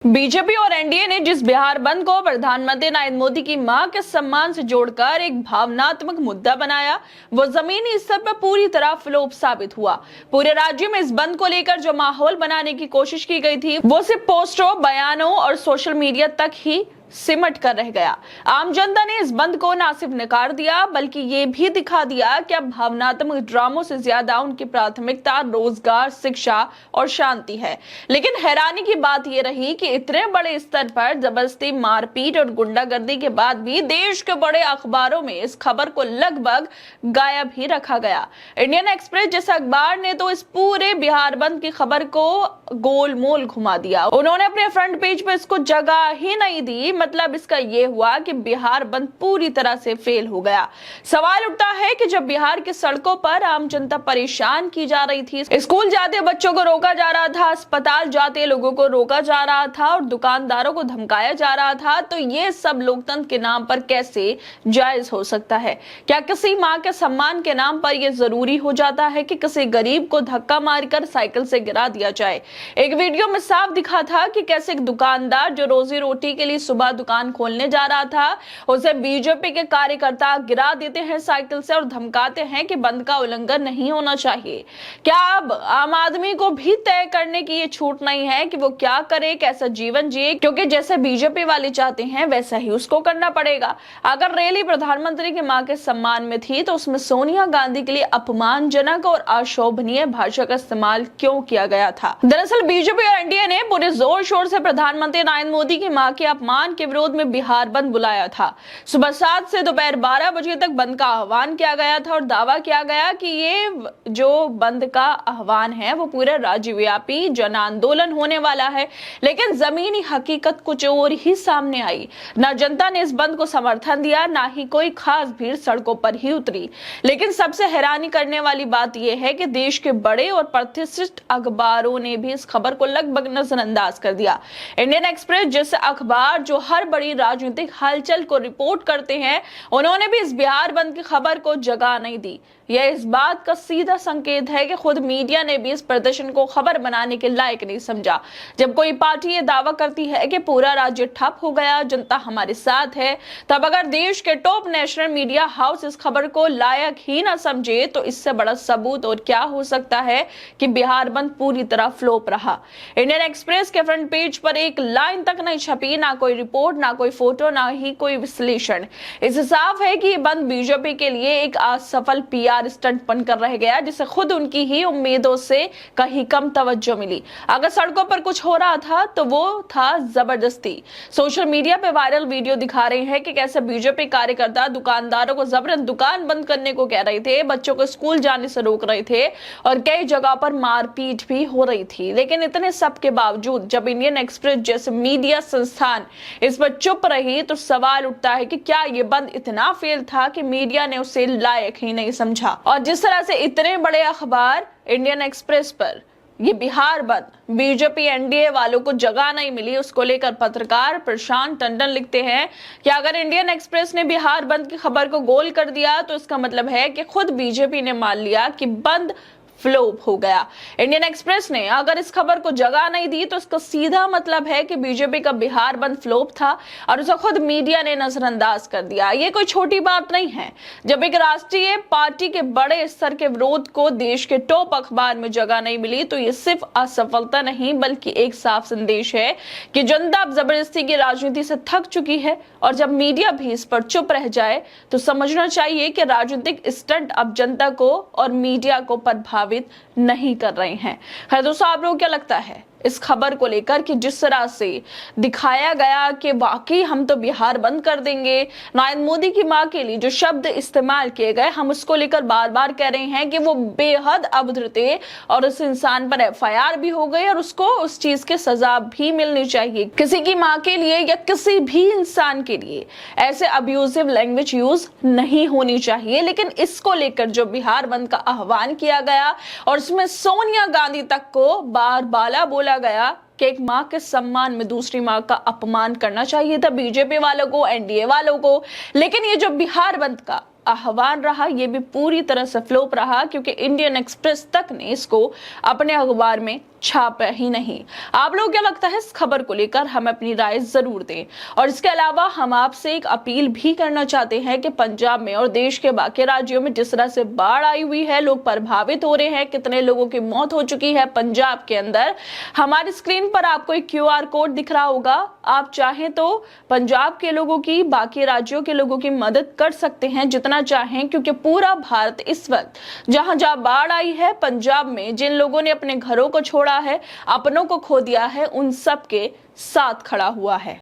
BJP और NDA ने जिस बिहार बंद को प्रधानमंत्री नरेंद्र मोदी की मां के सम्मान से जोड़कर एक भावनात्मक मुद्दा बनाया, वो जमीनी स्तर पर पूरी तरह फ्लॉप साबित हुआ। पूरे राज्य में इस बंद को लेकर जो माहौल बनाने की कोशिश की गई थी, वो सिर्फ पोस्टरों, बयानों और सोशल मीडिया तक ही सिमट कर रह गया। आम जनता ने इस बंद को न सिर्फ नकार दिया, बल्कि ये भी दिखा दिया कि अब भावनात्मक ड्रामों से ज्यादा उनकी प्राथमिकता रोजगार, शिक्षा और शांति है। लेकिन हैरानी की बात यह रही कि इतने बड़े स्तर पर जबरदस्ती, मारपीट और गुंडागर्दी के बाद भी देश के बड़े अखबारों में इस खबर को लगभग गायब ही रखा गया। इंडियन एक्सप्रेस जैसे अखबार ने तो इस पूरे बिहार बंद की खबर को गोलमोल घुमा दिया। उन्होंने अपने फ्रंट पेज पर इसको जगह ही नहीं दी। मतलब इसका यह हुआ कि बिहार बंद पूरी तरह से फेल हो गया। सवाल उठता है कि जब बिहार की सड़कों पर आम जनता परेशान की जा रही थी, स्कूल जाते बच्चों को रोका जा रहा था, अस्पताल जाते लोगों को रोका जा रहा था और दुकानदारों को धमकाया जा रहा था, तो ये सब लोकतंत्र के नाम पर कैसे जायज हो सकता है? क्या किसी मां के सम्मान के नाम पर यह जरूरी हो जाता है कि किसी गरीब को धक्का मारकर साइकिल से गिरा दिया जाए? एक वीडियो में साफ दिखा था कि कैसे एक दुकानदार जो रोजी रोटी के लिए सुबह दुकान खोलने जा रहा था, उसे बीजेपी के कार्यकर्ता गिरा देते हैं साइकिल से और धमकाते हैं कि बंद का उल्लंघन नहीं होना चाहिए। क्या अब आम आदमी को भी तय करने की ये छूट नहीं है कि वो क्या करे, कैसा जीवन जिए? क्योंकि जैसे बीजेपी वाले चाहते हैं वैसा ही उसको करना पड़ेगा। अगर रैली प्रधानमंत्री की मां के सम्मान में थी, तो उसमें सोनिया गांधी के लिए अपमानजनक और अशोभनीय भाषा का इस्तेमाल क्यों किया गया था? दरअसल बीजेपी और एनडीए ने पूरे जोर शोर से प्रधानमंत्री नरेंद्र मोदी की मां के अपमान के विरोध में बिहार बंद बुलाया था। सुबह 7 से दोपहर 12 बजे तक बंद का आह्वान किया गया था और दावा किया गया कि ये जो बंद का आह्वान है वो पूरे राज्यव्यापी जन आंदोलन होने वाला है। लेकिन जमीनी हकीकत कुछ और ही सामने आई। न जनता ने इस बंद को समर्थन दिया, ना ही कोई खास भीड़ सड़कों पर ही उतरी। लेकिन सबसे हैरानी करने वाली बात यह है कि देश के बड़े और प्रतिष्ठित अखबारों ने भी इस खबर को लगभग नजरअंदाज कर दिया। इंडियन एक्सप्रेस जैसे अखबार जो हर बड़ी राजनीतिक हलचल को रिपोर्ट करते हैं, उन्होंने भी इस बिहार बंद की खबर को जगह नहीं दी। यह इस बात का सीधा संकेत है कि खुद मीडिया ने भी इस प्रदर्शन को खबर बनाने के लायक नहीं समझा। जब कोई पार्टी ये दावा करती है कि पूरा राज्य ठप हो गया, जनता हमारे साथ है, तब अगर देश के टॉप नेशनल मीडिया हाउस इस खबर को लायक ही ना समझे, तो इससे बड़ा सबूत और क्या हो सकता है कि बिहार बंद पूरी तरह फ्लॉप रहा। इंडियन एक्सप्रेस के फ्रंट पेज पर एक लाइन तक नहीं छपी, ना कोई रिपोर्ट, ना कोई फोटो, ना ही कोई विश्लेषण। इससे साफ है कि ये बंद बीजेपी के लिए एक असफल पीआर स्टंट बनकर रह गया, जिसे खुद उनकी ही उम्मीदों से कहीं कम तवज्जो मिली। अगर सड़कों पर कुछ हो रहा था तो वो था जबरदस्ती। सोशल मीडिया पे वायरल वीडियो दिखा रहे हैं कि कैसे बीजेपी कार्यकर्ता दुकानदारों को जबरन दुकान बंद करने को कह रहे थे, बच्चों को स्कूल जाने से रोक रहे थे और कई जगह पर मारपीट भी हो रही थी। लेकिन इतने सब के बावजूद जब इंडियन एक्सप्रेस जैसे मीडिया संस्थान इस पर चुप रही, तो सवाल उठता है कि क्या ये बंद इतना फेल था कि मीडिया ने उसे लायक ही नहीं समझा? और जिस तरह से इतने बड़े अखबार इंडियन एक्सप्रेस पर ये बिहार बंद बीजेपी एनडीए वालों को जगह नहीं मिली, उसको लेकर पत्रकार प्रशांत टंडन लिखते हैं कि अगर इंडियन एक्सप्रेस ने बिहार बंद की खबर को गोल कर दिया, तो इसका मतलब है कि खुद बीजेपी ने मान लिया कि बंद फ्लॉप हो गया। इंडियन एक्सप्रेस ने अगर इस खबर को जगह नहीं दी, तो इसका सीधा मतलब है कि बीजेपी का बिहार बंद फ्लॉप था और उसे खुद मीडिया ने नजरअंदाज कर दिया। ये कोई छोटी बात नहीं है। जब एक राष्ट्रीय पार्टी के बड़े स्तर के विरोध को देश के टॉप अखबार में जगह नहीं मिली, तो ये सिर्फ असफलता नहीं बल्कि एक साफ संदेश है कि जनता अब जबरदस्ती की राजनीति से थक चुकी है। और जब मीडिया भी इस पर चुप रह जाए, तो समझना चाहिए कि राजनीतिक स्टंट अब जनता को और मीडिया को प्रभावित नहीं कर रहे हैं। खैर दोस्तों, आप लोगों को क्या लगता है इस खबर को लेकर कि जिस तरह से दिखाया गया कि वाकई हम तो बिहार बंद कर देंगे, नरेंद्र मोदी की मां के लिए जो शब्द इस्तेमाल किए गए, हम उसको लेकर बार बार कह रहे हैं कि वो बेहद अभद्र थे और उस इंसान पर एफआईआर भी हो गई और उसको उस चीज की सजा भी मिलनी चाहिए। किसी की मां के लिए या किसी भी इंसान के लिए ऐसे अब्यूजिव लैंग्वेज यूज नहीं होनी चाहिए। लेकिन इसको लेकर जो बिहार बंद का आह्वान किया गया और उसमें सोनिया गांधी तक को बार बाला बोला गया कि एक मां के सम्मान में दूसरी मां का अपमान करना चाहिए था बीजेपी वालों को, एनडीए वालों को। लेकिन ये जो बिहार बंद का आह्वान रहा ये भी पूरी तरह से फ्लॉप रहा, क्योंकि इंडियन एक्सप्रेस तक ने इसको अपने अखबार में छापा ही नहीं। आप लोग क्या लगता है इस खबर को लेकर? हमें अपनी राय जरूर दें। और इसके अलावा हम आपसे एक अपील भी करना चाहते हैं कि पंजाब में और देश के बाकी राज्यों में जिस तरह से बाढ़ आई हुई है, लोग प्रभावित हो रहे हैं, कितने लोगों की मौत हो चुकी है पंजाब के अंदर, हमारी स्क्रीन पर आपको एक QR कोड दिख रहा होगा। आप चाहें तो पंजाब के लोगों की, बाकी राज्यों के लोगों की मदद कर सकते हैं जितना चाहें, क्योंकि पूरा भारत इस वक्त जहां जहां बाढ़ आई है, पंजाब में जिन लोगों ने अपने घरों को छोड़ा है, अपनों को खो दिया है, उन सब के साथ खड़ा हुआ है।